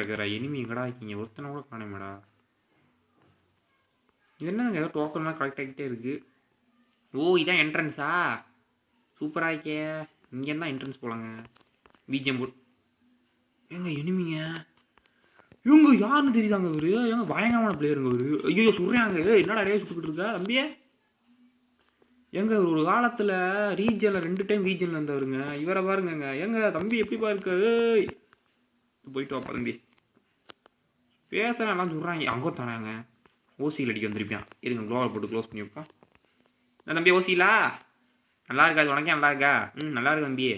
இருக்கிற எனிமி எங்கடா இருக்கீங்க? ஒருத்தனை கூட காணோமேடா. இது என்னங்க ஏதோ டோக்கன்லாம் கலெக்ட் ஆகிட்டே இருக்கு. ஓ இதான் என்ட்ரன்ஸா? சூப்பராக இருக்கே. இங்கே தான் என்ட்ரன்ஸ் போலாங்க. பிஜிஎம் போட் ஏங்க எனிமிங்க இவங்க யாருன்னு தெரியுதாங்க இவரு? ஏங்க பயங்கரமான பிளேயருங்க இவரு. ஐயோ சுடுறாங்க. என்னடா ரேஸ் சுட்டுக்கிட்டு இருக்கா தம்பியே? எங்க ஒரு காலத்தில் ரீஜனில் 2 டைம் ரீஜனில் இருந்தவருங்க. இவரை பாருங்கங்க. எங்க தம்பி எப்படிப்பா இருக்கு? போயிட்டு வாப்பா தம்பி. பேசுகிறேன் எல்லாம் சொல்கிறாங்க. அங்கே தானாங்க ஓசியில் அடிக்க வந்திருப்பான். இருங்க க்ளோவில் போட்டு க்ளோஸ் பண்ணி வைப்பா. என்ன தம்பி ஓசிலா? நல்லா இருக்காது உனக்கே நல்லா இருக்கா? நல்லா இருக்கு தம்பி.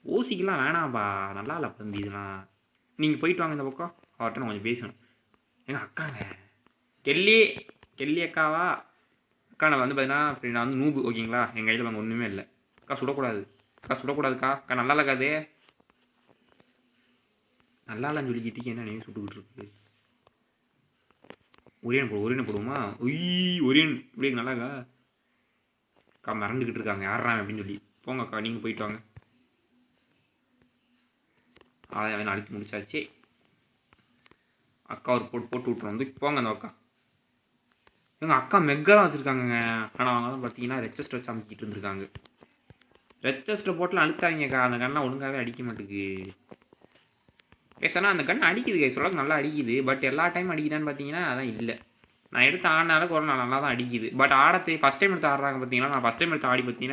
ஓசிக்கெலாம் வேணாம்ப்பா. நல்லா இல்லை தம்பி இதெல்லாம். நீங்கள் போயிட்டு வாங்க இந்த பக்கம். அவர்கிட்ட நான் கொஞ்சம் பேசணும். எங்கள் அக்காங்க கெல்லி அக்காவா? அக்கா நான் வந்து பார்த்தீங்கன்னா நான் வந்து நூபு ஓகேங்களா? எங்கள் கையில் நாங்கள் ஒன்றுமே இல்லை. அக்கா சுடக்கூடாதுக்கா. அக்கா நல்லா இருக்காது. நல்லா இல்லைன்னு சொல்லிக்கிட்டு என்ன நீங்கள் சுட்டுக்கிட்டு இருக்கு? ஒரே போடுவோமா? ஒரே இப்படி நல்லா இருக்கா? அக்கா மறந்துக்கிட்டு இருக்காங்க யாராங்க அப்படின்னு சொல்லி. போங்க அக்கா நீங்கள் போயிட்டு வாங்க. அதை அவன் அழுத்தி முடிச்சாச்சு. அக்கா ஒரு போட்டு விட்ருவோம் வந்து போங்க அந்த அக்கா. எங்கள் அக்கா மெக்கெல்லாம் வச்சுருக்காங்கங்க. ஆனால் அவங்க தான் பார்த்தீங்கன்னா ரெச்சஸ்ட் வச்சு அமைக்கிட்டு இருந்திருக்காங்க. ரெச்சஸ்ட்டை போட்டுலாம் அழுத்தாங்கக்கா. அந்த கண்ணெலாம் ஒழுங்காகவே அடிக்க மாட்டேங்குது. சொன்னால் அந்த கண் அடிக்குது சொல்ல நல்லா அடிக்குது. பட் எல்லா டைம் அடிக்குதான்னு பார்த்தீங்கன்னா அதான் இல்லை. நான் எடுத்து ஆடினாலும் நல்லா தான் அடிக்குது. பட் ஃபஸ்ட் டைம் எடுத்து ஆடுறாங்க பார்த்தீங்கன்னா நான் ஃபஸ்ட் டைம் எடுத்து ஆடி பார்த்தீங்கன்னா